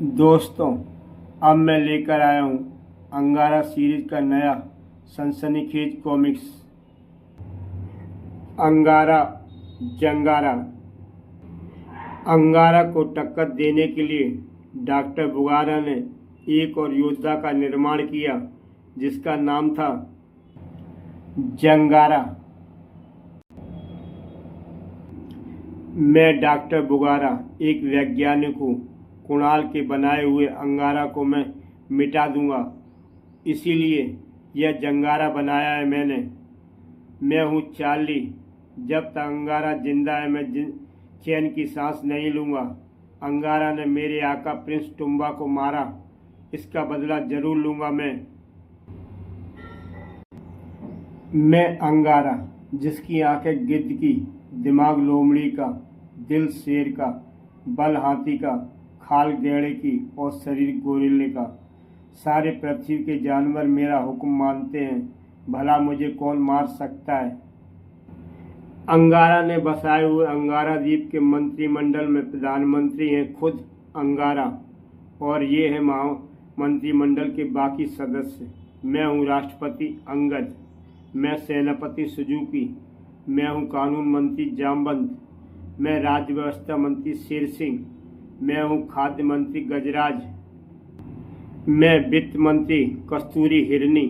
दोस्तों, अब मैं लेकर आया हूँ अंगारा सीरीज का नया सनसनीखेज कॉमिक्स अंगारा जंगारा। अंगारा को टक्कर देने के लिए डॉक्टर बुगारा ने एक और योद्धा का निर्माण किया जिसका नाम था जंगारा। मैं डॉक्टर बुगारा एक वैज्ञानिक हूँ। कुणाल के बनाए हुए अंगारा को मैं मिटा दूंगा, इसीलिए यह जंगारा बनाया है मैंने। मैं हूँ चार्ली। जब तक अंगारा जिंदा है मैं चैन की सांस नहीं लूँगा। अंगारा ने मेरे आका प्रिंस टुम्बा को मारा, इसका बदला जरूर लूँगा मैं अंगारा, जिसकी आंखें गिद्ध की, दिमाग लोमड़ी का, दिल शेर का, बल हाथी का, खाल गैड़े की और शरीर गोरिल्ले का। सारे पृथ्वी के जानवर मेरा हुक्म मानते हैं, भला मुझे कौन मार सकता है। अंगारा ने बसाए हुए अंगारा द्वीप के मंत्रिमंडल में प्रधानमंत्री हैं खुद अंगारा, और ये है मंत्रिमंडल के बाकी सदस्य। मैं हूँ राष्ट्रपति अंगद, मैं सेनापति सुजुकी, मैं हूँ कानून मंत्री जामवंत, मैं राज्य व्यवस्था मंत्री शेर सिंह, मैं हूँ खाद्य मंत्री गजराज, मैं वित्त मंत्री कस्तूरी हिरनी,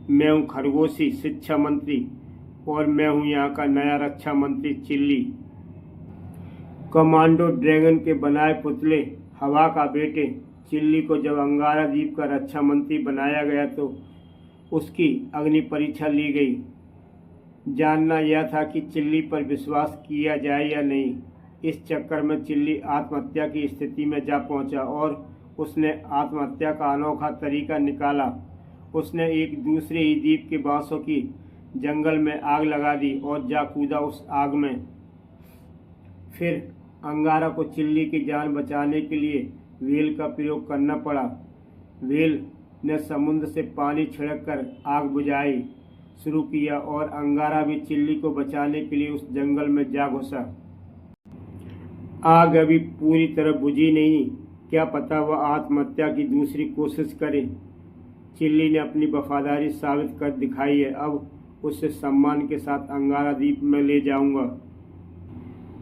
मैं हूँ खरगोशी शिक्षा मंत्री, और मैं हूँ यहाँ का नया रक्षा मंत्री चिल्ली। कमांडो ड्रैगन के बनाए पुतले हवा का बेटे चिल्ली को जब अंगारा द्वीप का रक्षा मंत्री बनाया गया तो उसकी अग्नि परीक्षा ली गई। जानना यह था कि चिल्ली पर विश्वास किया जाए या नहीं। इस चक्कर में चिल्ली आत्महत्या की स्थिति में जा पहुंचा और उसने आत्महत्या का अनोखा तरीका निकाला। उसने एक दूसरे ही द्वीप के बांसों की जंगल में आग लगा दी और जा कूदा उस आग में। फिर अंगारा को चिल्ली की जान बचाने के लिए व्हेल का प्रयोग करना पड़ा। व्हेल ने समुद्र से पानी छिड़क कर आग बुझाई शुरू किया और अंगारा भी चिल्ली को बचाने के लिए उस जंगल में जा घुसा। आग अभी पूरी तरह बुझी नहीं, क्या पता वह आत्महत्या की दूसरी कोशिश करे। चिल्ली ने अपनी वफादारी साबित कर दिखाई है, अब उसे सम्मान के साथ अंगारा द्वीप में ले जाऊंगा।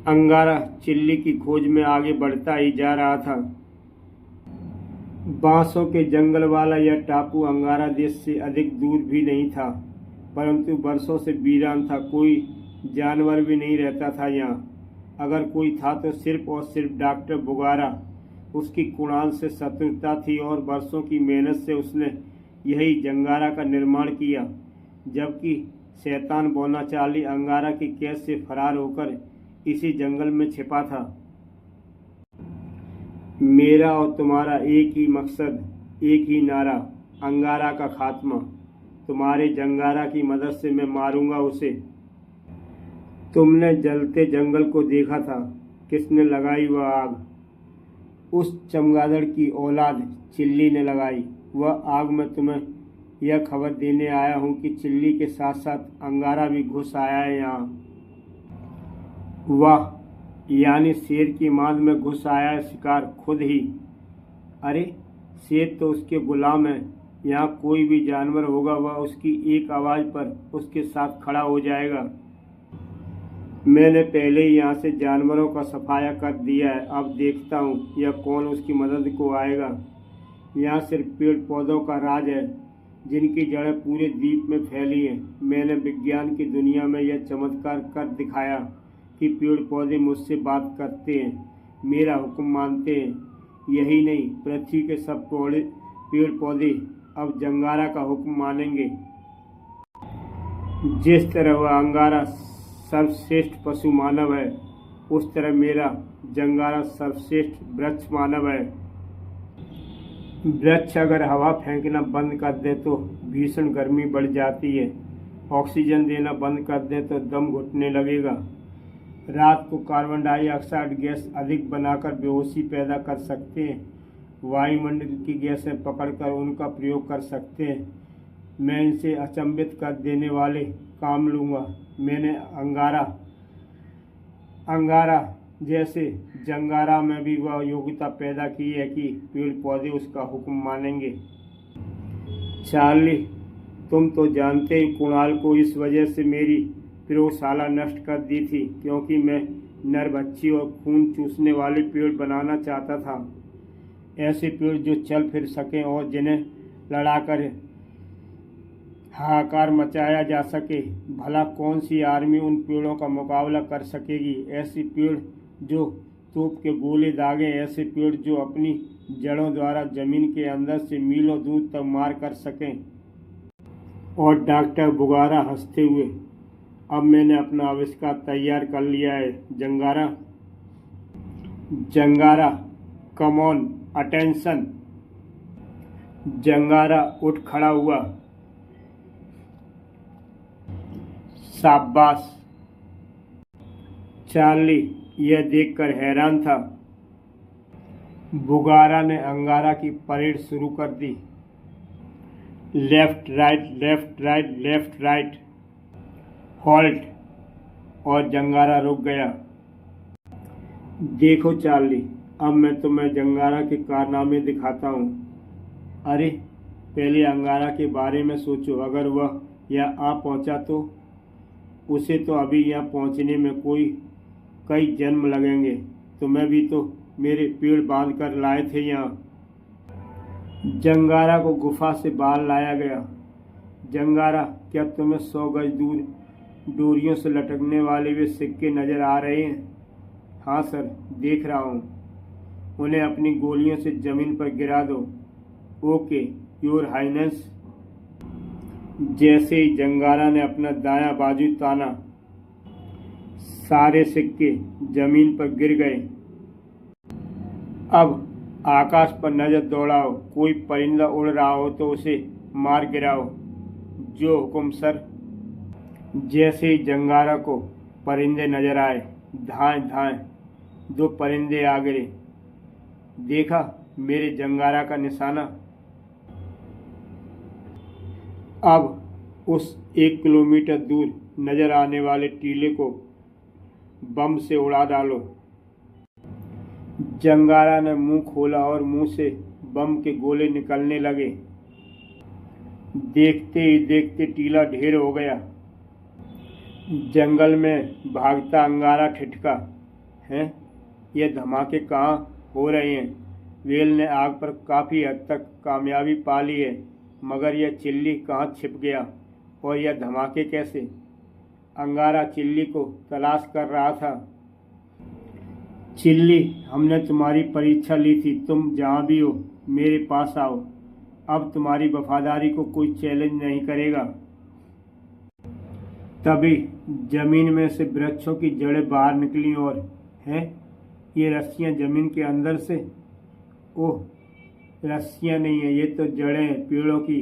अंगारा चिल्ली की खोज में आगे बढ़ता ही जा रहा था। बांसों के जंगल वाला यह टापू अंगारा देश से अधिक दूर भी नहीं था, परंतु वर्षों से वीरान था। कोई जानवर भी नहीं रहता था यहाँ। अगर कोई था तो सिर्फ और सिर्फ डॉक्टर बुगारा। उसकी कुणाल से शत्रुता थी और वर्षों की मेहनत से उसने यही जंगारा का निर्माण किया। जबकि शैतान बोनाचाली अंगारा की कैद से फरार होकर इसी जंगल में छिपा था। मेरा और तुम्हारा एक ही मकसद, एक ही नारा, अंगारा का खात्मा। तुम्हारे जंगारा की मदद से मैं मारूंगा उसे। तुमने जलते जंगल को देखा था, किसने लगाई वह आग? उस चमगादड़ की औलाद चिल्ली ने लगाई। वह आग में तुम्हें यह खबर देने आया हूँ कि चिल्ली के साथ साथ अंगारा भी घुस आया है यहाँ। वाह, यानी शेर की मांद में घुस आया है शिकार खुद ही। अरे, शेर तो उसके गुलाम है। यहाँ कोई भी जानवर होगा वह उसकी एक आवाज़ पर उसके साथ खड़ा हो जाएगा। मैंने पहले ही यहाँ से जानवरों का सफाया कर दिया है, अब देखता हूँ यह कौन उसकी मदद को आएगा। यहाँ सिर्फ पेड़ पौधों का राज है जिनकी जड़ें पूरे द्वीप में फैली हैं। मैंने विज्ञान की दुनिया में यह चमत्कार कर दिखाया कि पेड़ पौधे मुझसे बात करते हैं, मेरा हुक्म मानते हैं। यही नहीं, पृथ्वी के सब पेड़ पौधे अब जंगारा का हुक्म मानेंगे। जिस तरह वह अंगारा सर्वश्रेष्ठ पशु मानव है, उस तरह मेरा जंगारा सर्वश्रेष्ठ वृक्ष मानव है। वृक्ष अगर हवा फेंकना बंद कर दे तो भीषण गर्मी बढ़ जाती है। ऑक्सीजन देना बंद कर दे तो दम घुटने लगेगा। रात को कार्बन डाइऑक्साइड गैस अधिक बनाकर बेहोशी पैदा कर सकते हैं। वायुमंडल की गैसें पकड़कर उनका प्रयोग कर सकते हैं। मैं इनसे अचंभित कर देने वाले काम लूँगा। मैंने अंगारा जैसे जंगारा में भी वह योग्यता पैदा की है कि पेड़ पौधे उसका हुक्म मानेंगे। चार्ली, तुम तो जानते ही कुणाल को इस वजह से मेरी प्रयोगशाला नष्ट कर दी थी क्योंकि मैं नरभक्षी और खून चूसने वाले पेड़ बनाना चाहता था। ऐसे पेड़ जो चल फिर सकें और जिन्हें लड़ाकर हाहाकार मचाया जा सके। भला कौन सी आर्मी उन पेड़ों का मुकाबला कर सकेगी? ऐसे पेड़ जो तोप के गोले दागे, ऐसे पेड़ जो अपनी जड़ों द्वारा जमीन के अंदर से मीलों दूर तक मार कर सकें। और डॉक्टर बुगारा हंसते हुए, अब मैंने अपना आविष्कार तैयार कर लिया है जंगारा। जंगारा, कम ऑन, अटेंशन। जंगारा उठ खड़ा हुआ। शाबाश। चार्ली यह देखकर हैरान था। बुगारा ने अंगारा की परेड शुरू कर दी। Left right, left right, left right, halt. और जंगारा रुक गया। देखो चार्ली, अब मैं तुम्हें जंगारा के कारनामे दिखाता हूँ। अरे पहले अंगारा के बारे में सोचो, अगर वह यहाँ आ पहुँचा तो? उसे तो अभी यहाँ पहुँचने में कई जन्म लगेंगे। तुम्हें भी तो मेरे पेड़ बांध कर लाए थे यहाँ। जंगारा को गुफा से बाहर लाया गया। जंगारा, क्या तुम्हें 100 गज दूर डोरियों से लटकने वाले वे सिक्के नजर आ रहे हैं? हाँ सर, देख रहा हूँ। उन्हें अपनी गोलियों से जमीन पर गिरा दो। Okay your highness. जैसे ही जंगारा ने अपना दायां बाजू ताना, सारे सिक्के जमीन पर गिर गए। अब आकाश पर नजर दौड़ाओ। कोई परिंदा उड़ रहा हो तो उसे मार गिराओ। जो हुक्म सर। जैसे ही जंगारा को परिंदे नजर आए, धाएं धाएं 2 परिंदे आ गिरे। देखा मेरे जंगारा का निशाना। अब उस 1 किलोमीटर दूर नजर आने वाले टीले को बम से उड़ा डालो। जंगारा ने मुंह खोला और मुंह से बम के गोले निकलने लगे। देखते ही देखते टीला ढेर हो गया। जंगल में भागता अंगारा ठिठका, हैं ये धमाके कहाँ हो रहे हैं? वेल ने आग पर काफ़ी हद तक कामयाबी पा ली है, मगर यह चिल्ली कहाँ छिप गया और यह धमाके कैसे? अंगारा चिल्ली को तलाश कर रहा था। चिल्ली, हमने तुम्हारी परीक्षा ली थी, तुम जहाँ भी हो मेरे पास आओ। अब तुम्हारी वफादारी को कोई चैलेंज नहीं करेगा। तभी जमीन में से वृक्षों की जड़ें बाहर निकली और हैं ये रस्सियाँ जमीन के अंदर से? ओह, रस्सियाँ नहीं है, ये तो जड़ें हैं पेड़ों की।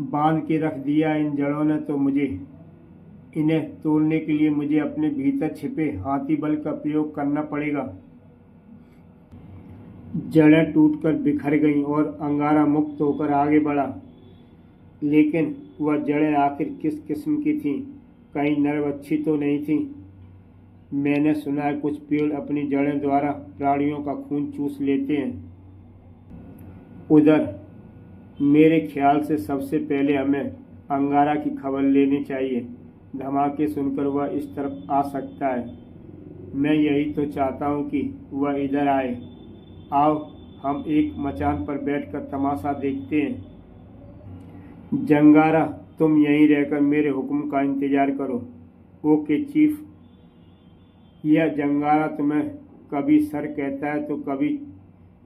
बांध के रख दिया इन जड़ों ने तो मुझे। इन्हें तोड़ने के लिए मुझे अपने भीतर छिपे हाथी बल का प्रयोग करना पड़ेगा। जड़ें टूटकर बिखर गईं और अंगारा मुक्त होकर आगे बढ़ा। लेकिन वह जड़ें आखिर किस किस्म की थीं? कहीं नरभक्षी तो नहीं थीं? मैंने सुना है कुछ पेड़ अपनी जड़ें द्वारा प्राणियों का खून चूस लेते हैं। उधर मेरे ख्याल से सबसे पहले हमें अंगारा की खबर लेनी चाहिए। धमाके सुनकर वह इस तरफ आ सकता है। मैं यही तो चाहता हूँ कि वह इधर आए। आओ हम एक मचान पर बैठकर तमाशा देखते हैं। जंगारा, तुम यहीं रहकर मेरे हुक्म का इंतजार करो। Okay chief. यह जंगारा तुम्हें कभी सर कहता है तो कभी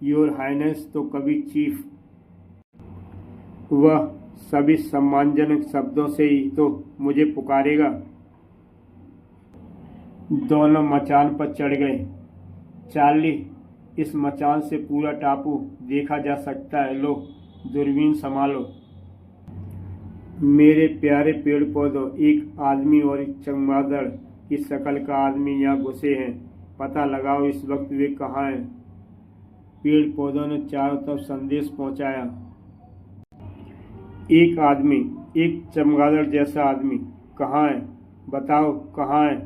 योर हाइनेस तो कभी चीफ। वह सभी सम्मानजनक शब्दों से ही तो मुझे पुकारेगा। दोनों मचान पर चढ़ गए। चार्ली, इस मचान से पूरा टापू देखा जा सकता है। लो दूरबीन संभालो। मेरे प्यारे पेड़ पौधों, एक आदमी और एक चमगादड़ की शक्ल का आदमी यहाँ घुसे हैं। पता लगाओ इस वक्त वे कहाँ हैं। पेड़ पौधों ने चारों तरफ संदेश पहुँचाया। एक आदमी, एक चमगादड़ जैसा आदमी, कहाँ है? बताओ कहाँ है?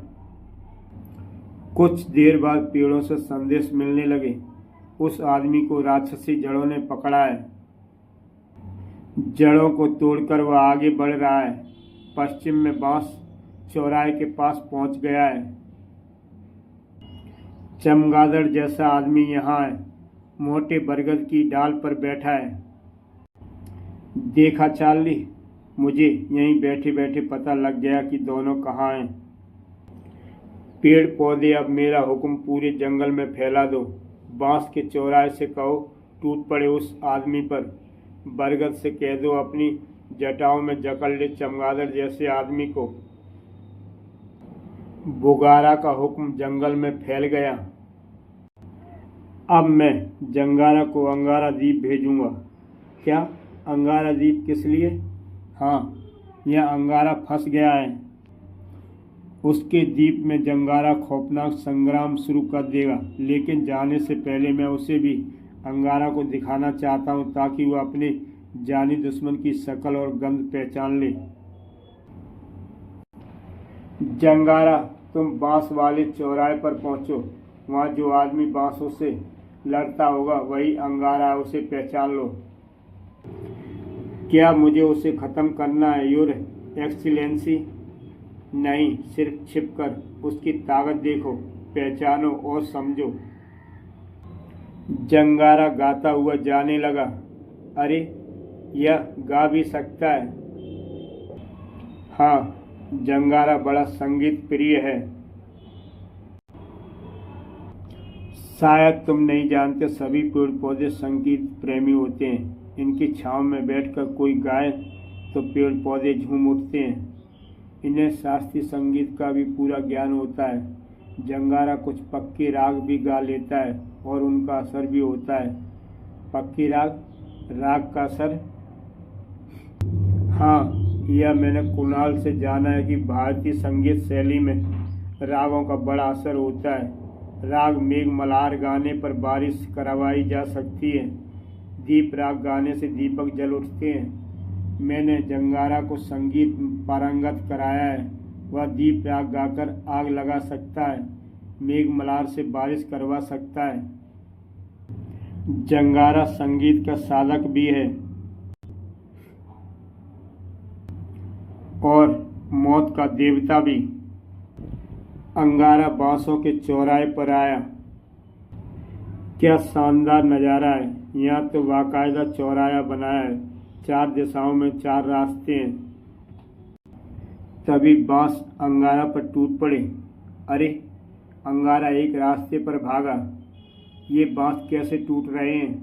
कुछ देर बाद पेड़ों से संदेश मिलने लगे। उस आदमी को राक्षसी जड़ों ने पकड़ा है। जड़ों को तोड़कर वह आगे बढ़ रहा है। पश्चिम में बांस चौराहे के पास पहुंच गया है। चमगादड़ जैसा आदमी यहाँ है, मोटे बरगद की डाल पर बैठा है। देखा चार्ली, मुझे यहीं बैठे बैठे पता लग गया कि दोनों कहाँ हैं। पेड़ पौधे, अब मेरा हुक्म पूरे जंगल में फैला दो। बांस के चौराहे से कहो टूट पड़े उस आदमी पर। बरगद से कह दो अपनी जटाओं में जकड़ ले चमगादड़ जैसे आदमी को। बुगारा का हुक्म जंगल में फैल गया। अब मैं जंगारा को अंगारा द्वीप भेजूंगा। क्या अंगारा द्वीप किस लिए? हाँ, यह अंगारा फंस गया है। उसके द्वीप में जंगारा खौफनाक संग्राम शुरू कर देगा, लेकिन जाने से पहले मैं उसे भी अंगारा को दिखाना चाहता हूँ ताकि वह अपने जानी दुश्मन की शक्ल और गंध पहचान ले। जंगारा, तुम बांस वाले चौराहे पर पहुँचो। वहाँ जो आदमी बांसों से लड़ता होगा वही अंगारा है, उसे पहचान लो। क्या मुझे उसे खत्म करना है योर एक्सीलेंसी? नहीं, सिर्फ छिपकर उसकी ताकत देखो, पहचानो और समझो। जंगारा गाता हुआ जाने लगा। अरे, यह गा भी सकता है। हाँ, जंगारा बड़ा संगीत प्रिय है। शायद तुम नहीं जानते, सभी पेड़ पौधे संगीत प्रेमी होते हैं। इनकी छांव में बैठकर कोई गाए तो पेड़ पौधे झूम उठते हैं। इन्हें शास्त्रीय संगीत का भी पूरा ज्ञान होता है। जंगारा कुछ पक्के राग भी गा लेता है और उनका असर भी होता है। पक्के राग का असर? हाँ, यह मैंने कुणाल से जाना है कि भारतीय संगीत शैली में रागों का बड़ा असर होता है। राग मेघ मल्हार गाने पर बारिश करवाई जा सकती है। दीप राग गाने से दीपक जल उठते हैं। मैंने जंगारा को संगीत पारंगत कराया है। वह दीप राग गाकर आग लगा सकता है, मेघ मल्हार से बारिश करवा सकता है। जंगारा संगीत का साधक भी है और मौत का देवता भी। अंगारा बांसों के चौराहे पर आया। क्या शानदार नज़ारा है। यहाँ तो बाकायदा चौराहा बनाया है। 4 दिशाओं में 4 रास्ते हैं। तभी बांस अंगारा पर टूट पड़े। अरे, अंगारा एक रास्ते पर भागा। ये बांस कैसे टूट रहे हैं?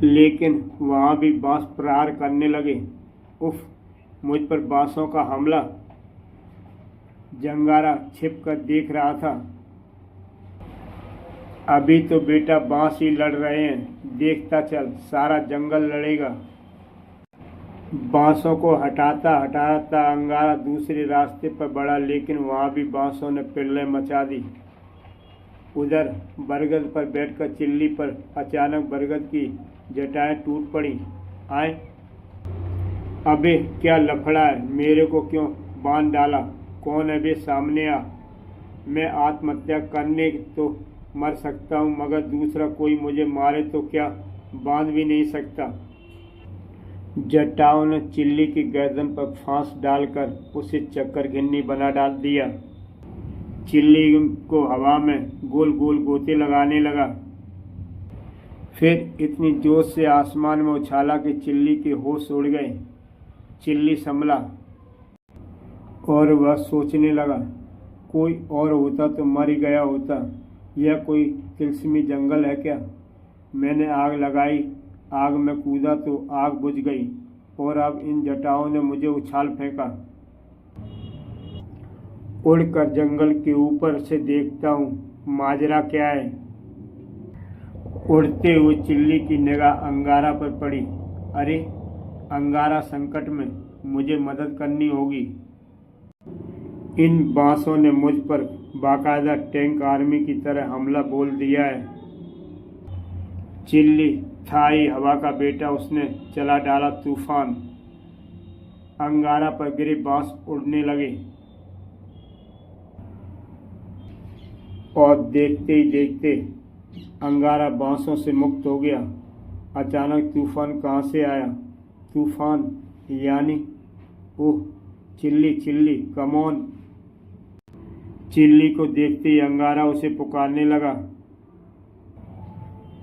लेकिन वहाँ भी बांस प्रहार करने लगे। उफ, मुझ पर बांसों का हमला। जंगारा छिप कर देख रहा था। अभी तो बेटा बांस ही लड़ रहे हैं, देखता चल, सारा जंगल लड़ेगा। बांसों को हटाता हटाता अंगारा दूसरे रास्ते पर बढ़ा, लेकिन वहाँ भी बांसों ने पिल्ले मचा दी। उधर बरगद पर बैठकर चिल्ली पर अचानक बरगद की जटाएं टूट पड़ी। आए, अबे क्या लफड़ा है? मेरे को क्यों बांध डाला? कौन है बे? सामने आ। मैं आत्महत्या करने तो मर सकता हूँ, मगर दूसरा कोई मुझे मारे तो क्या बांध भी नहीं सकता। जटाओं ने चिल्ली की गर्दन पर फांस डालकर उसे चक्कर घिन्नी बना डाल दिया। चिल्ली को हवा में गोल गोल गोते लगाने लगा। फिर इतनी जोर से आसमान में उछाला कि चिल्ली के होश उड़ गए। चिल्ली संभला और वह सोचने लगा, कोई और होता तो मर ही गया होता। यह कोई तिलस्मी जंगल है क्या? मैंने आग लगाई, आग में कूदा तो आग बुझ गई और अब इन जटाओं ने मुझे उछाल फेंका। उड़कर जंगल के ऊपर से देखता हूँ माजरा क्या है। उड़ते हुए चिल्ली की निगाह अंगारा पर पड़ी। अरे, अंगारा संकट में, मुझे मदद करनी होगी। इन बांसों ने मुझ पर बाकायदा टैंक आर्मी की तरह हमला बोल दिया है। चिल्ली था ही हवा का बेटा, उसने चला डाला तूफान। अंगारा पर गिरे बांस उड़ने लगे। और देखते ही देखते अंगारा बांसों से मुक्त हो गया। अचानक तूफान कहाँ से आया? तूफान यानी oh, chilli chilli come on. Chilli को देखते ही अंगारा उसे पुकारने लगा।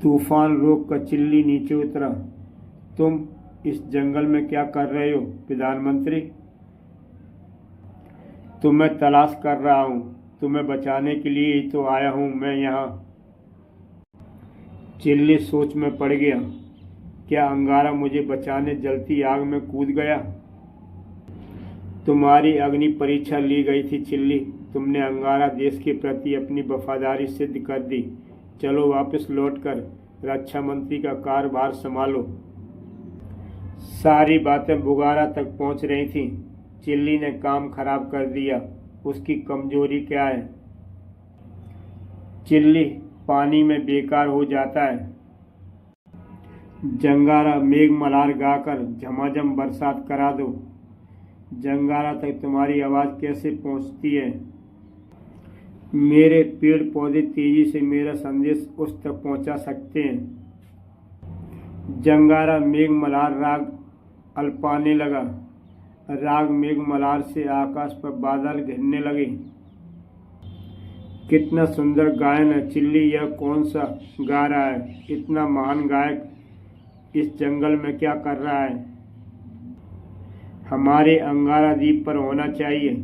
तूफान रोक कर चिल्ली नीचे उतरा। तुम इस जंगल में क्या कर रहे हो प्रधानमंत्री? तुम्हें तलाश कर रहा हूँ, तुम्हें बचाने के लिए ही तो आया हूँ मैं यहाँ। चिल्ली सोच में पड़ गया, क्या अंगारा मुझे बचाने जलती आग में कूद गया? तुम्हारी अग्नि परीक्षा ली गई थी चिल्ली, तुमने अंगारा देश के प्रति अपनी वफादारी सिद्ध कर दी। चलो वापस लौटकर रक्षा मंत्री का कार्यभार संभालो। सारी बातें बुगारा तक पहुंच रही थीं। चिल्ली ने काम खराब कर दिया, उसकी कमजोरी क्या है? चिल्ली पानी में बेकार हो जाता है। जंगारा मेघ मल्हार गाकर झमाझम बरसात करा दो। जंगारा तक तुम्हारी आवाज़ कैसे पहुंचती है? मेरे पेड़ पौधे तेजी से मेरा संदेश उस तक पहुंचा सकते हैं। जंगारा मेघ मल्हार राग अल्पाने लगा। राग मेघ मल्हार से आकाश पर बादल घिरने लगे। कितना सुंदर गायन है चिल्ली, यह कौन सा गा रहा है? इतना महान गायक इस जंगल में क्या कर रहा है? हमारे अंगारा द्वीप पर होना चाहिए।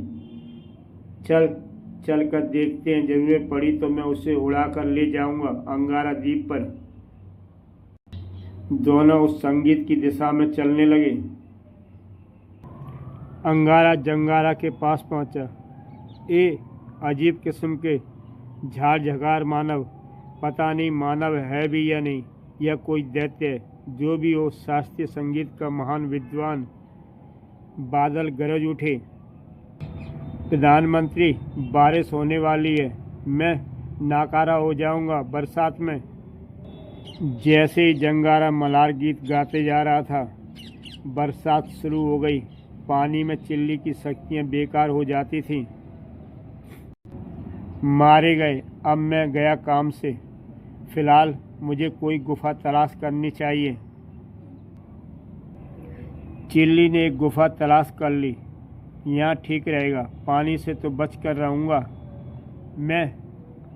चल कर देखते हैं, जरूरत पड़ी तो मैं उसे उड़ा कर ले जाऊंगा अंगारा द्वीप पर। दोनों उस संगीत की दिशा में चलने लगे। अंगारा जंगारा के पास पहुंचा। ए अजीब किस्म के झाड़ झगार मानव, पता नहीं मानव है भी या नहीं, या कोई दैत्य है। जो भी हो, शास्त्रीय संगीत का महान विद्वान। बादल गरज उठे। प्रधानमंत्री, बारिश होने वाली है, मैं नाकारा हो जाऊंगा बरसात में। जैसे ही जंगारा मल्हार गीत गाते जा रहा था, बरसात शुरू हो गई। पानी में चिल्ली की शक्तियाँ बेकार हो जाती थीं। मारे गए, अब मैं गया काम से। फिलहाल मुझे कोई गुफा तलाश करनी चाहिए। चिल्ली ने एक गुफा तलाश कर ली। यहाँ ठीक रहेगा, पानी से तो बच कर रहूँगा। मैं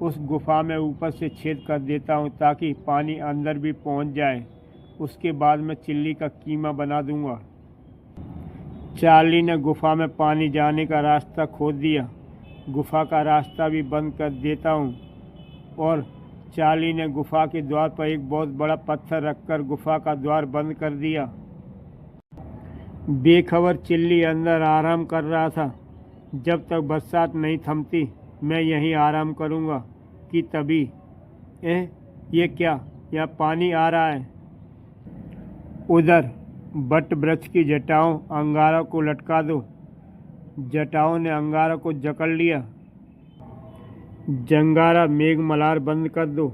उस गुफा में ऊपर से छेद कर देता हूँ ताकि पानी अंदर भी पहुँच जाए। उसके बाद मैं चिल्ली का कीमा बना दूँगा। चार्ली ने गुफा में पानी जाने का रास्ता खोद दिया। गुफा का रास्ता भी बंद कर देता हूँ। और चार्ली ने गुफा के द्वार पर एक बहुत बड़ा पत्थर रखकर गुफा का द्वार बंद कर दिया। बेखबर चिल्ली अंदर आराम कर रहा था। जब तक बरसात नहीं थमती मैं यहीं आराम करूँगा कि तभी ये क्या, यहाँ पानी आ रहा है। उधर बट वृक्ष की जटाओं अंगारा को लटका दो। जटाओं ने अंगारा को जकड़ लिया। जंगारा मेघ मल्हार बंद कर दो।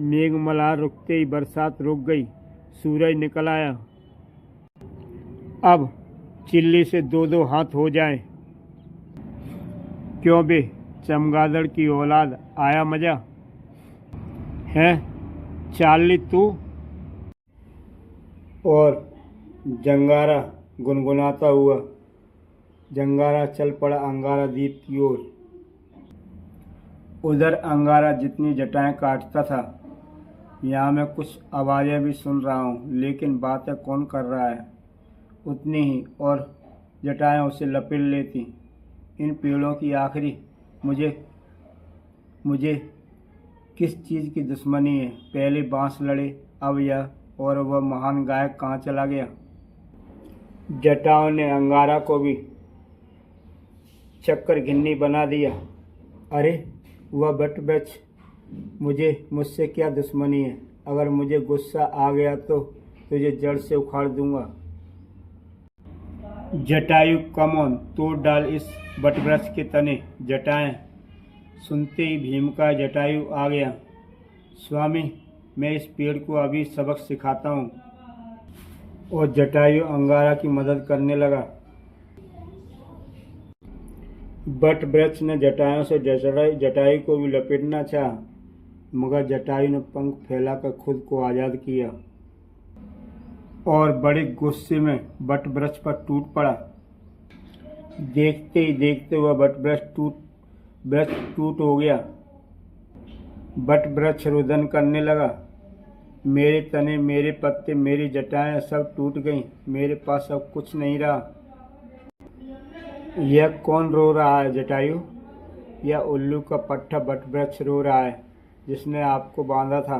मेघ मल्हार रुकते ही बरसात रुक गई। सूरज निकल आया। अब चिल्ली से दो दो हाथ हो जाएं। क्यों बे चमगादड़ की औलाद, आया मजा है? चार्ली तू? और जंगारा गुनगुनाता हुआ जंगारा चल पड़ा अंगारा द्वीप की ओर। उधर अंगारा जितनी जटाएं काटता था, यहाँ मैं कुछ आवाज़ें भी सुन रहा हूँ, लेकिन बातें कौन कर रहा है? उतनी ही और जटाएं उसे लपेट लेती। इन पेड़ों की आखिरी मुझे किस चीज़ की दुश्मनी है? पहले बांस लड़े, अब यह, और वह महान गायक कहाँ चला गया? जटाओं ने अंगारा को भी चक्कर घिन्नी बना दिया। अरे वह बट वृक्ष, मुझसे क्या दुश्मनी है? अगर मुझे गुस्सा आ गया तो तुझे जड़ से उखाड़ दूंगा। जटायु कम ऑन, तोड़ डाल इस बट वृक्ष के तने। जटाएं सुनते ही भीम का जटायु आ गया। स्वामी, मैं इस पेड़ को अभी सबक सिखाता हूँ। और जटायु अंगारा की मदद करने लगा। बट वृक्ष ने जटायु से जटायु को भी लपेटना चाहा, मगर जटायु ने पंख फैलाकर खुद को आज़ाद किया और बड़े गुस्से में बट वृक्ष पर टूट पड़ा। देखते ही देखते हुआ बट वृक्ष टूट हो गया। बट वृक्ष रुदन करने लगा, मेरे तने, मेरे पत्ते, मेरी जटाएं सब टूट गईं, मेरे पास अब कुछ नहीं रहा। यह कौन रो रहा है जटायु? यह उल्लू का पट्टा बट वृक्ष रो रहा है, जिसने आपको बांधा था।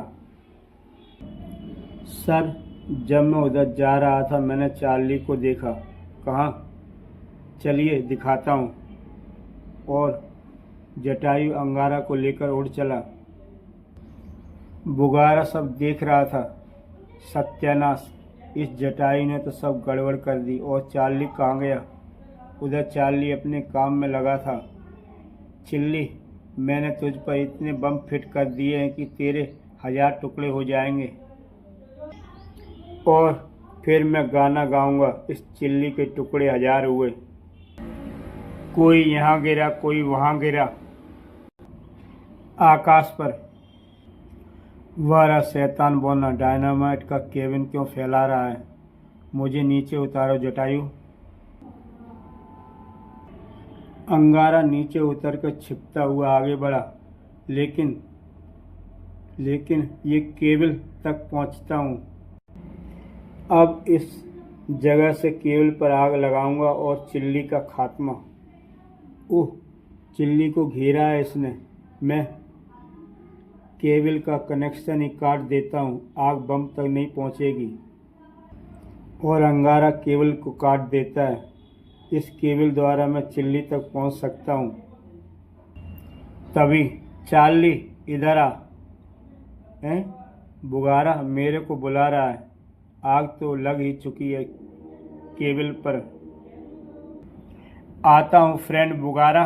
सर, जब मैं उधर जा रहा था मैंने चार्ली को देखा। कहाँ? चलिए दिखाता हूँ। और जटायु अंगारा को लेकर उड़ चला। बुगारा सब देख रहा था। सत्यानाश, इस जटायु ने तो सब गड़बड़ कर दी। और चार्ली कहाँ गया? उधर चार्ली अपने काम में लगा था। चिल्ली, मैंने तुझ पर इतने बम फिट कर दिए हैं कि तेरे 1000 टुकड़े हो जाएंगे। और फिर मैं गाना गाऊंगा, इस चिल्ली के टुकड़े 1000 हुए। कोई यहाँ गिरा, कोई वहाँ गिरा। आकाश पर वह शैतान बोना डायनामाइट का केबिन क्यों फैला रहा है? मुझे नीचे उतारो जटायु। अंगारा नीचे उतरकर छिपता हुआ आगे बढ़ा, लेकिन ये केबल तक पहुंचता हूँ। अब इस जगह से केबल पर आग लगाऊंगा और चिल्ली का खात्मा। ओह, चिल्ली को घेरा है इसने। मैं केबल का कनेक्शन ही काट देता हूँ, आग बम तक नहीं पहुँचेगी। और अंगारा केबल को काट देता है। इस केबल द्वारा मैं चिल्ली तक पहुँच सकता हूँ। तभी चार्ली, इधर आ। हैं? बुगारा मेरे को बुला रहा है। आग तो लग ही चुकी है केबल पर। आता हूँ फ्रेंड बुगारा।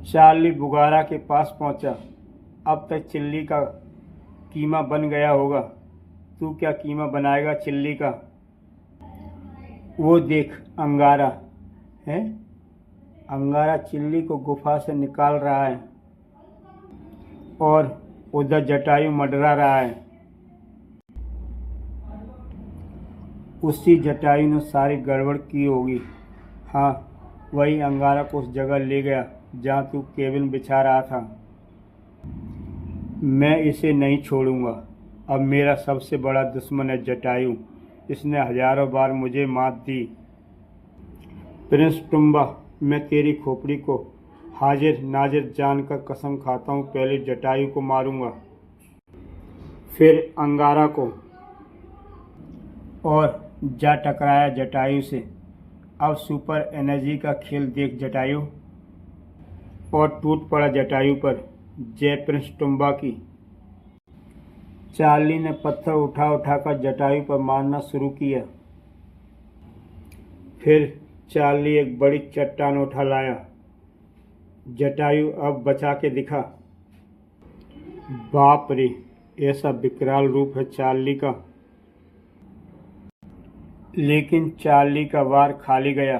चार्ली बुगारा के पास पहुंचा। अब तक चिल्ली का कीमा बन गया होगा। तू क्या कीमा बनाएगा चिल्ली का? वो देख अंगारा है। अंगारा चिल्ली को गुफा से निकाल रहा है और उधर जटायु मडरा रहा है। उसी जटायु ने सारी गड़बड़ की होगी। हाँ, वही अंगारा को उस जगह ले गया जहाँ तू केबिन बिछा रहा था। मैं इसे नहीं छोड़ूंगा। अब मेरा सबसे बड़ा दुश्मन है जटायु। इसने 1000 बार मुझे मात दी। प्रिंस टुम्बा, मैं तेरी खोपड़ी को हाजिर नाजिर जानकर कसम खाता हूँ, पहले जटायु को मारूंगा, फिर अंगारा को। और जा टकराया जटायु से। अब सुपर एनर्जी का खेल देख जटायु। और टूट पड़ा जटायु पर। जय प्रिंस टुम्बा की। चार्ली ने पत्थर उठाकर जटायु पर मारना शुरू किया। फिर चार्ली एक बड़ी चट्टान उठा लाया। जटायु अब बचा के दिखा। बाप रे, ऐसा विकराल रूप है चार्ली का। लेकिन चार्ली का वार खाली गया।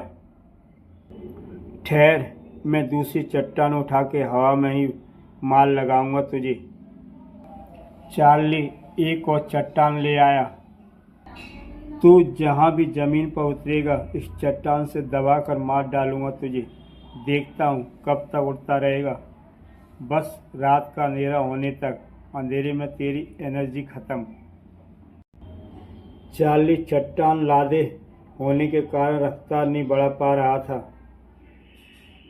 ठहर, मैं दूसरी चट्टान उठा के हवा में ही मार लगाऊंगा तुझे। चार्ली एक और चट्टान ले आया। तू जहाँ भी जमीन पर उतरेगा इस चट्टान से दबाकर मार डालूंगा तुझे। देखता हूँ कब तक उड़ता रहेगा। बस रात का अंधेरा होने तक। अंधेरे में तेरी एनर्जी खत्म। चार्ली चट्टान लादे होने के कारण रफ्तार नहीं बढ़ा पा रहा था।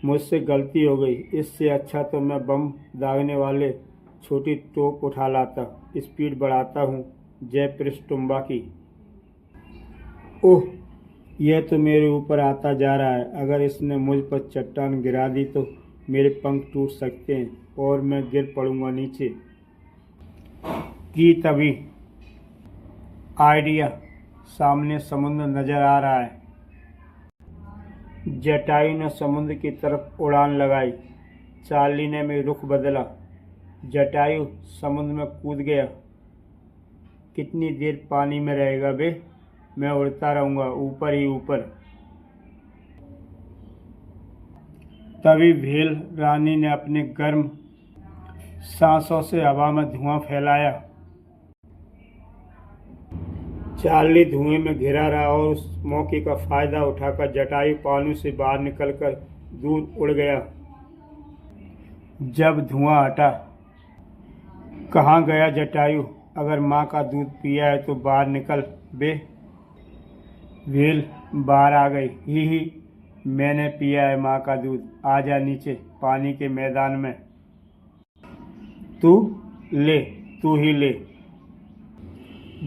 मुझसे गलती हो गई। इससे अच्छा तो मैं बम दागने वाले छोटी तोप उठा लाता। स्पीड बढ़ाता हूँ। जय प्रिंस टुम्बा की। ओह, यह तो मेरे ऊपर आता जा रहा है। अगर इसने मुझ पर चट्टान गिरा दी तो मेरे पंख टूट सकते हैं और मैं गिर पड़ूंगा नीचे। कि तभी आइडिया, सामने समुद्र नजर आ रहा है। जटायु ने समुद्र की तरफ उड़ान लगाई। चार्ली ने भी रुख बदला। जटायु समुद्र में कूद गया। कितनी देर पानी में रहेगा बे? मैं उड़ता रहूँगा ऊपर ही ऊपर। तभी भेल रानी ने अपने गर्म सांसों से हवा में धुआं फैलाया। चार्ली धुएं में घिरा रहा और उस मौके का फायदा उठाकर जटायु पानी से बाहर निकलकर दूर उड़ गया। जब धुआं हटा, कहाँ गया जटायु? अगर माँ का दूध पिया है तो बाहर निकल बे। भेल बाहर आ गई। ही मैंने पिया है माँ का दूध, आ जा नीचे पानी के मैदान में। तू ले, तू ही ले।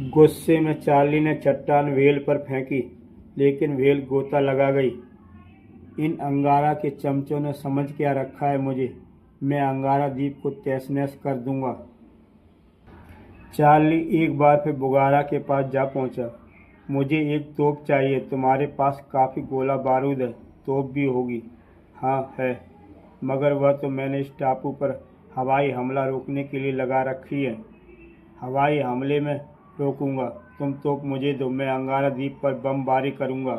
गुस्से में चार्ली ने चट्टान भेल पर फेंकी, लेकिन भेल गोता लगा गई। इन अंगारा के चमचों ने समझ क्या रखा है मुझे, मैं अंगारा द्वीप को तहस नहस कर दूंगा। चार्ली एक बार फिर बुगारा के पास जा पहुंचा। मुझे एक तोप चाहिए, तुम्हारे पास काफ़ी गोला बारूद है, तोप भी होगी? हाँ है, मगर वह तो मैंने इस टापू पर हवाई हमला रोकने के लिए लगा रखी है। हवाई हमले में रोकूंगा, तुम तोप मुझे दो, मैं अंगारा द्वीप पर बमबारी करूंगा।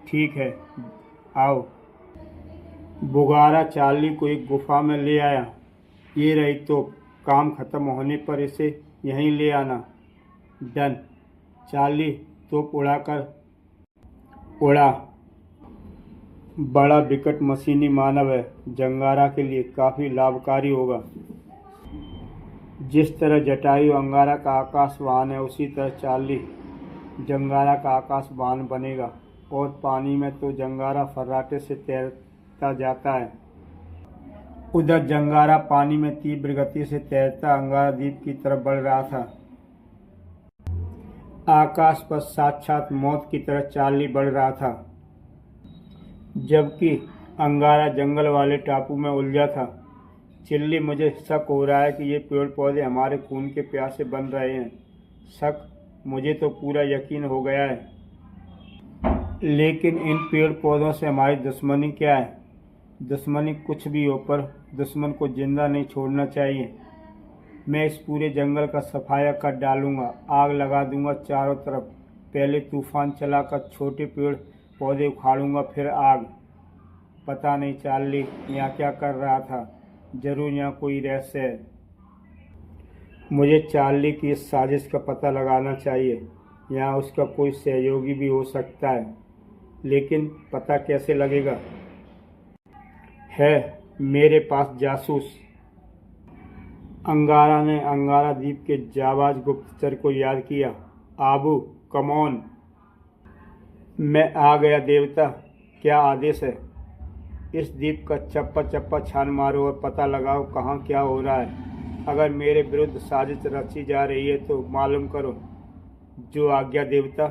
ठीक है, आओ। बुगारा चार्ली को एक गुफा में ले आया। ये रही तोप, काम खत्म होने पर इसे यहीं ले आना। डन। चार्ली तोप उड़ाकर उड़ा। बड़ा विकट मशीनी मानव है, जंगारा के लिए काफ़ी लाभकारी होगा। जिस तरह जटायु अंगारा का आकाश वाहन है, उसी तरह चार्ली जंगारा का आकाश वाहन बनेगा। और पानी में तो जंगारा फर्राटे से तैरता जाता है। उधर जंगारा पानी में तीव्र गति से तैरता अंगारा द्वीप की तरफ बढ़ रहा था। आकाश पर साक्षात मौत की तरह चार्ली बढ़ रहा था, जबकि अंगारा जंगल वाले टापू में उलझा था। चिल्ली, मुझे शक हो रहा है कि ये पेड़ पौधे हमारे खून के प्यासे बन रहे हैं। शक? मुझे तो पूरा यकीन हो गया है। लेकिन इन पेड़ पौधों से हमारी दुश्मनी क्या है? दुश्मनी कुछ भी हो, पर दुश्मन को जिंदा नहीं छोड़ना चाहिए। मैं इस पूरे जंगल का सफाया कर डालूंगा, आग लगा दूंगा चारों तरफ। पहले तूफान चलाकर छोटे पेड़ पौधे उखाड़ूंगा, फिर आग। पता नहीं चार्ली यहाँ क्या कर रहा था, जरूर यहाँ कोई रहस्य है। मुझे चार्ली की इस साजिश का पता लगाना चाहिए। यहाँ उसका कोई सहयोगी भी हो सकता है, लेकिन पता कैसे लगेगा? है मेरे पास जासूस। अंगारा ने अंगारा द्वीप के जाबाज गुप्तचर को याद किया। Abu, come on. मैं आ गया देवता, क्या आदेश है? इस द्वीप का चप्पा चप्पा छान मारो और पता लगाओ कहाँ क्या हो रहा है। अगर मेरे विरुद्ध साजिश रची जा रही है तो मालूम करो। जो आज्ञा देवता।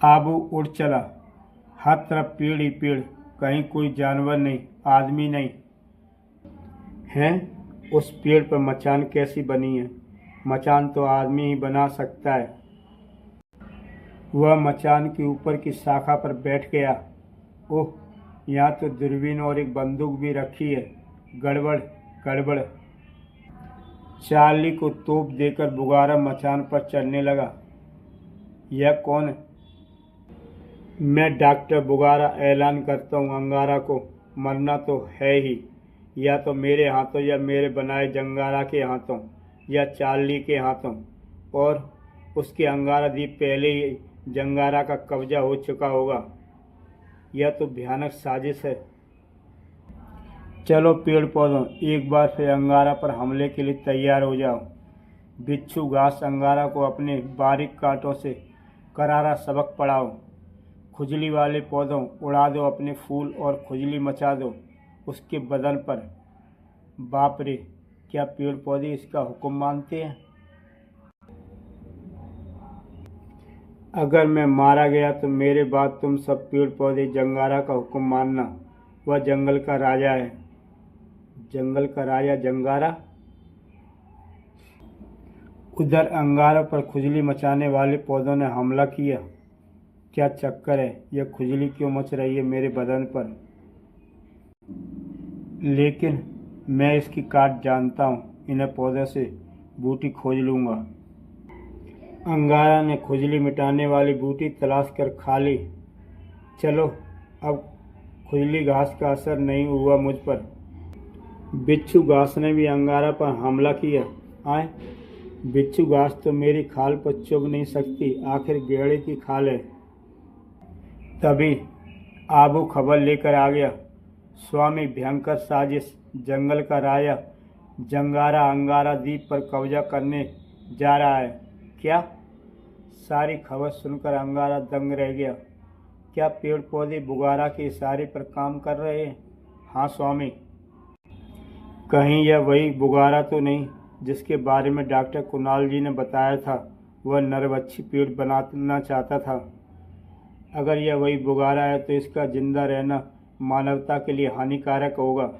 आबू उड़ चला। हर तरफ पेड़ ही पेड़, कहीं कोई जानवर नहीं, आदमी नहीं। हैं? उस पेड़ पर मचान कैसी बनी है? मचान तो आदमी ही बना सकता है। वह मचान के ऊपर की शाखा पर बैठ गया। ओह, यहाँ तो दूरबीन और एक बंदूक भी रखी है। गड़बड़ गड़बड़। चार्ली को तोप देकर बुगारा मचान पर चढ़ने लगा। यह कौन है? मैं डॉक्टर बुगारा ऐलान करता हूँ, अंगारा को मरना तो है ही, या तो मेरे हाथों या मेरे बनाए जंगारा के हाथों या चार्ली के हाथों। और उसके अंगारा द्वीप पहले ही जंगारा का कब्जा हो चुका होगा। यह तो भयानक साजिश है। चलो पेड़ पौधों, एक बार फिर अंगारा पर हमले के लिए तैयार हो जाओ। बिच्छू घास अंगारा को अपने बारीक कांटों से करारा सबक पढ़ाओ। खुजली वाले पौधों, उड़ा दो अपने फूल और खुजली मचा दो उसके बदन पर। बाप रे, क्या पेड़ पौधे इसका हुक्म मानते हैं? अगर मैं मारा गया तो मेरे बाद तुम सब पेड़ पौधे जंगारा का हुक्म मानना। वह जंगल का राजा है। जंगल का राजा जंगारा? उधर अंगारा पर खुजली मचाने वाले पौधों ने हमला किया। क्या चक्कर है? यह खुजली क्यों मच रही है मेरे बदन पर? लेकिन मैं इसकी काट जानता हूँ, इन्हें पौधे से बूटी खोज लूँगा। अंगारा ने खुजली मिटाने वाली बूटी तलाश कर खा ली। चलो अब खुजली घास का असर नहीं हुआ मुझ पर। बिच्छू घास ने भी अंगारा पर हमला किया। आए, बिच्छू घास तो मेरी खाल पर चुभ नहीं सकती, आखिर गेड़े की खाल है। तभी आबू खबर लेकर आ गया, स्वामी भयंकर साजिश, जंगल का राजा जंगारा अंगारा द्वीप पर कब्जा करने जा रहा है। क्या? सारी खबर सुनकर अंगारा दंग रह गया। क्या पेड़ पौधे बुगारा के इशारे पर काम कर रहे हैं? हाँ स्वामी। कहीं यह वही बुगारा तो नहीं जिसके बारे में डॉक्टर कुणाल जी ने बताया था? वह नरवच्छी पेड़ बनाना चाहता था। अगर यह वही बुगारा है तो इसका जिंदा रहना मानवता के लिए हानिकारक होगा।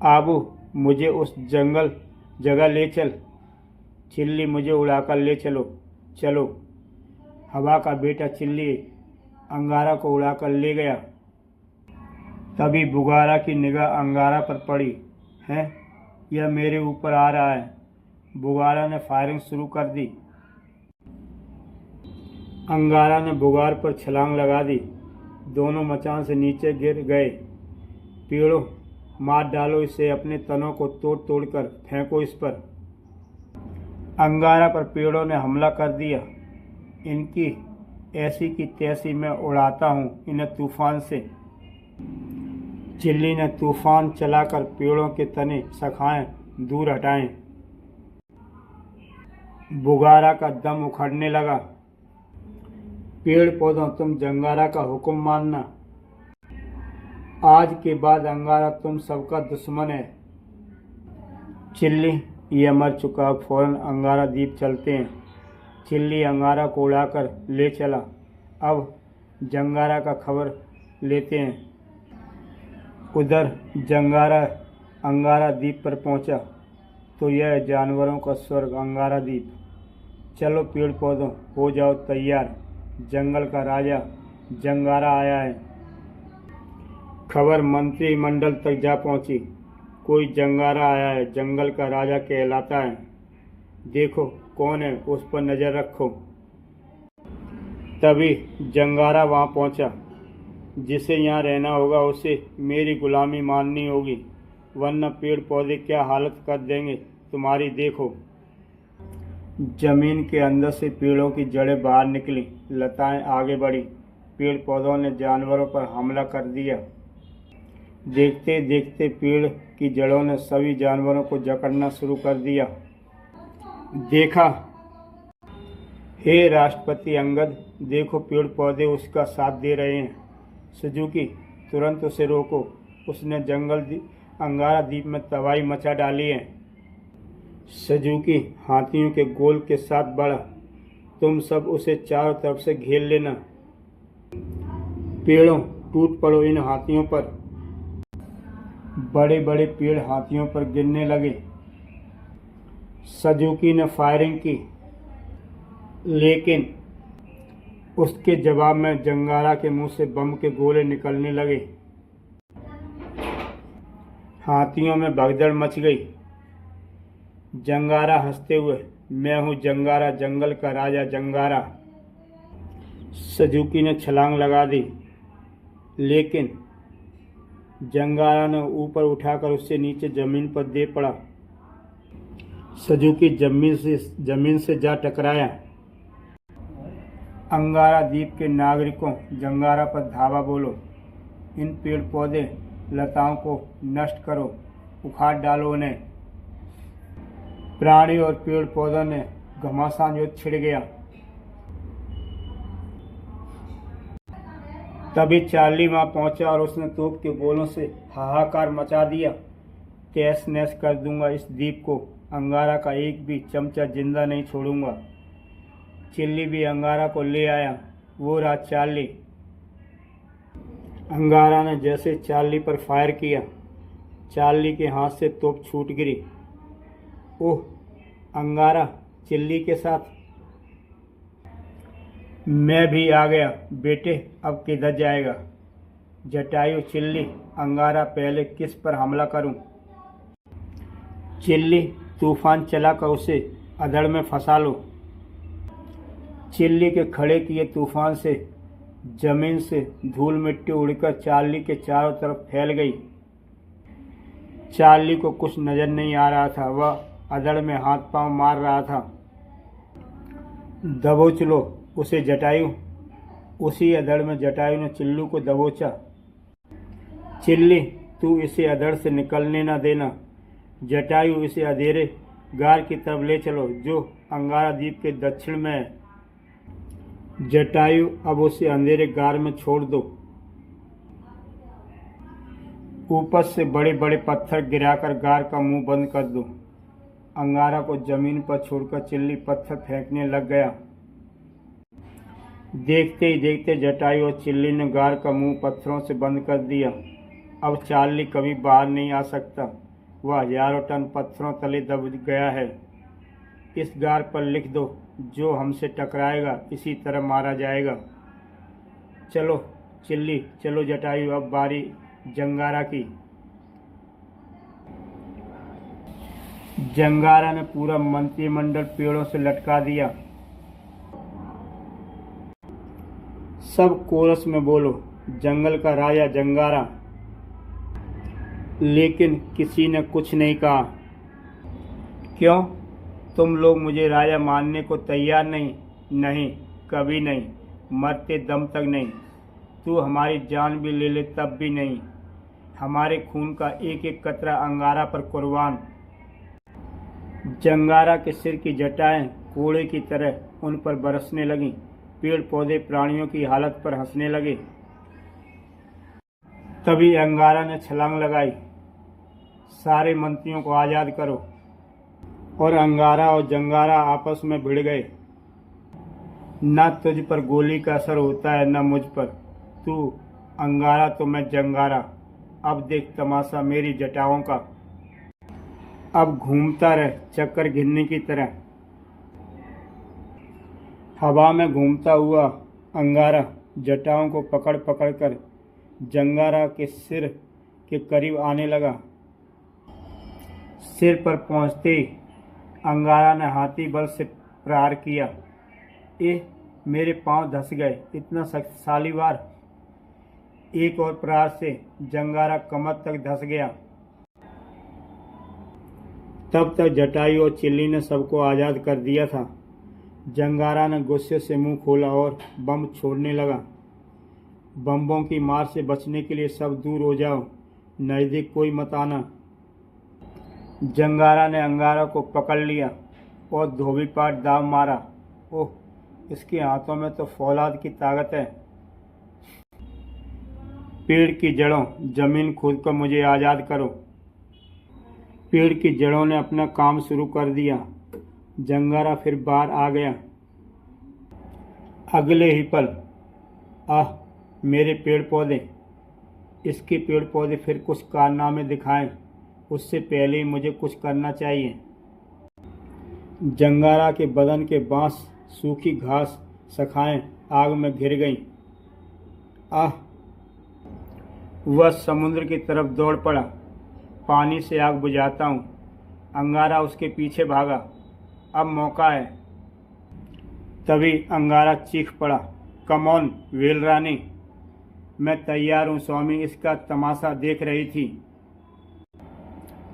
आबू, मुझे उस जगह ले चल। चिल्ली, मुझे उड़ाकर ले चलो। चलो। हवा का बेटा चिल्ली अंगारा को उड़ाकर ले गया। तभी बुगारा की निगाह अंगारा पर पड़ी। है, यह मेरे ऊपर आ रहा है। बुगारा ने फायरिंग शुरू कर दी। अंगारा ने बुगार पर छलांग लगा दी। दोनों मचान से नीचे गिर गए। पेड़ों, मार डालो इसे, अपने तनों को तोड़ तोड़ कर फेंको इस पर। अंगारा पर पेड़ों ने हमला कर दिया। इनकी ऐसी की तैसी मैं उड़ाता हूँ इन्हें तूफान से। चिल्ली ने तूफान चलाकर पेड़ों के तने शाखाएं दूर हटाएं। बुगारा का दम उखड़ने लगा। पेड़ पौधों, तुम जंगारा का हुक्म मानना। आज के बाद अंगारा तुम सबका दुश्मन है। चिल्ली, यह मर चुका, फौरन अंगारा द्वीप चलते हैं। चिल्ली अंगारा को उड़ाकर ले चला। अब जंगारा का खबर लेते हैं। उधर जंगारा अंगारा द्वीप पर पहुंचा तो यह जानवरों का स्वर्ग अंगारा द्वीप। चलो पेड़ पौधों, हो जाओ तैयार, जंगल का राजा जंगारा आया है। खबर मंत्रिमंडल तक जा पहुंची। कोई जंगारा आया है, जंगल का राजा कहलाता है। देखो कौन है, उस पर नजर रखो। तभी जंगारा वहां पहुंचा। जिसे यहाँ रहना होगा उसे मेरी गुलामी माननी होगी, वरना पेड़ पौधे क्या हालत कर देंगे तुम्हारी, देखो। जमीन के अंदर से पेड़ों की जड़ें बाहर निकली, लताएं आगे बढ़ी। पेड़ पौधों ने जानवरों पर हमला कर दिया। देखते देखते पेड़ की जड़ों ने सभी जानवरों को जकड़ना शुरू कर दिया। देखा? हे राष्ट्रपति अंगद, देखो पेड़ पौधे उसका साथ दे रहे हैं। सुजुकी, तुरंत उसे रोको, उसने अंगारा द्वीप में तबाही मचा डाली है। सुजुकी हाथियों के गोल के साथ बढ़ा। तुम सब उसे चारों तरफ से घेर लेना। पेड़ों, टूट पड़ो इन हाथियों पर। बड़े बड़े पेड़ हाथियों पर गिरने लगे। सुजुकी ने फायरिंग की, लेकिन उसके जवाब में जंगारा के मुंह से बम के गोले निकलने लगे। हाथियों में भगदड़ मच गई। जंगारा हंसते हुए, मैं हूँ जंगारा, जंगल का राजा जंगारा। सुजुकी ने छलांग लगा दी, लेकिन जंगारा ने ऊपर उठाकर उससे नीचे जमीन पर दे पड़ा। सुजुकी जमीन से जा टकराया। अंगारा द्वीप के नागरिकों, जंगारा पर धावा बोलो। इन पेड़ पौधे लताओं को नष्ट करो, उखाड़ डालो उन्हें। प्राणी और पेड़ पौधों ने घमासान युद्ध छिड़ गया। तभी चार्ली वहां पहुंचा और उसने तोप के गोलों से हाहाकार मचा दिया। तहस नहस कर दूंगा इस द्वीप को, अंगारा का एक भी चमचा जिंदा नहीं छोड़ूंगा। चिल्ली भी अंगारा को ले आया। वो रहा चार्ली। अंगारा ने जैसे चार्ली पर फायर किया, चार्ली के हाथ से तोप छूट गिरी। ओह, अंगारा चिल्ली के साथ। मैं भी आ गया बेटे, अब किधर जाएगा? जटायु, चिल्ली, अंगारा, पहले किस पर हमला करूं? चिल्ली, तूफान चलाकर उसे अधड़ में फंसा लो। चिल्ली के खड़े किए तूफान से जमीन से धूल मिट्टी उड़कर चार्ली के चारों तरफ फैल गई। चार्ली को कुछ नजर नहीं आ रहा था। वह अधड़ में हाथ पांव मार रहा था। दबोच लो उसे जटायु। उसी अधड़ में जटायु ने चिल्लू को दबोचा। चिल्ली, तू इसे अधड़ से निकलने न देना। जटायु, इसे अंधेरे गार की तरफ ले चलो जो अंगारा द्वीप के दक्षिण में है। जटायु, अब उसे अंधेरे गार में छोड़ दो। ऊपर से बड़े बड़े पत्थर गिराकर गार का मुंह बंद कर दो। अंगारा को जमीन पर छोड़कर चिल्ली पत्थर फेंकने लग गया। देखते ही देखते जटायु और चिल्ली ने गार का मुंह पत्थरों से बंद कर दिया। अब चार्ली कभी बाहर नहीं आ सकता। वह हजारों टन पत्थरों तले दब गया है। इस गार पर लिख दो, जो हमसे टकराएगा इसी तरह मारा जाएगा। चलो चिल्ली, चलो जटायु, अब बारी जंगारा की। जंगारा ने पूरा मंत्रिमंडल पेड़ों से लटका दिया। सब कोरस में बोलो, जंगल का राजा जंगारा। लेकिन किसी ने कुछ नहीं कहा। क्यों? तुम लोग मुझे राजा मानने को तैयार नहीं? नहीं, कभी नहीं, मरते दम तक नहीं। तू हमारी जान भी ले ले तब भी नहीं। हमारे खून का एक एक कतरा अंगारा पर कुर्बान। जंगारा के सिर की जटाएं कोड़े की तरह उन पर बरसने लगीं। पेड़ पौधे प्राणियों की हालत पर हंसने लगे। तभी अंगारा ने छलांग लगाई। सारे मंत्रियों को आज़ाद करो। और अंगारा और जंगारा आपस में भिड़ गए। न तुझ पर गोली का असर होता है न मुझ पर। तू अंगारा तो मैं जंगारा। अब देख तमाशा मेरी जटाओं का। अब घूमता रह चक्कर घिन्नी की तरह। हवा में घूमता हुआ अंगारा जटाओं को पकड़ पकड़ कर जंगारा के सिर के करीब आने लगा। सिर पर पहुंचते ही अंगारा ने हाथी बल से प्रहार किया। मेरे पांव धंस गए, इतना शक्तिशाली वार। एक और प्रहार से जंगारा कमर तक धंस गया। तब तक जटायु और चिल्ली ने सबको आज़ाद कर दिया था। जंगारा ने गुस्से से मुंह खोला और बम छोड़ने लगा। बम्बों की मार से बचने के लिए सब दूर हो जाओ, नज़दीक कोई मत आना। जंगारा ने अंगारा को पकड़ लिया और धोबी पाट दाव मारा। ओह, इसके हाथों में तो फौलाद की ताकत है। पेड़ की जड़ों, जमीन खोद कर मुझे आज़ाद करो। पेड़ की जड़ों ने अपना काम शुरू कर दिया। जंगारा फिर बाहर आ गया। अगले ही पल, आह मेरे पेड़ पौधे। इसके पेड़ पौधे फिर कुछ कारनामे दिखाएं, उससे पहले ही मुझे कुछ करना चाहिए। जंगारा के बदन के बांस, सूखी घास, शाखाएं आग में घिर गईं। आह! वह समुद्र की तरफ दौड़ पड़ा। पानी से आग बुझाता हूँ। अंगारा उसके पीछे भागा। अब मौका है। तभी अंगारा चीख पड़ा, कम ऑन व्हेल रानी, मैं तैयार हूँ स्वामी। इसका तमाशा देख रही थी।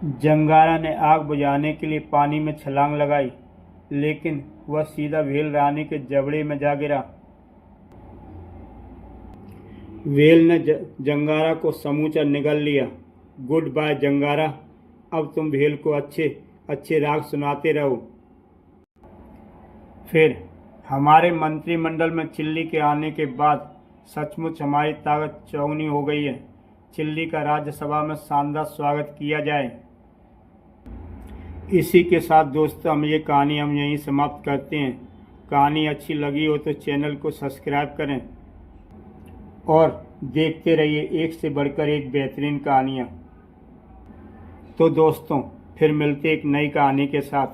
जंगारा ने आग बुझाने के लिए पानी में छलांग लगाई, लेकिन वह सीधा व्हेल रानी के जबड़े में जा गिरा। व्हेल ने जंगारा को समूचा निगल लिया। गुड बाय जंगारा, अब तुम व्हेल को अच्छे अच्छे राग सुनाते रहो। फिर हमारे मंत्रिमंडल में चिल्ली के आने के बाद सचमुच हमारी ताकत चौगुनी हो गई है। चिल्ली का राज्यसभा में शानदार स्वागत किया जाए। इसी के साथ दोस्तों हम यहीं समाप्त करते हैं। कहानी अच्छी लगी हो तो चैनल को सब्सक्राइब करें और देखते रहिए एक से बढ़कर एक बेहतरीन कहानियाँ। तो दोस्तों फिर मिलते एक नई कहानी के साथ।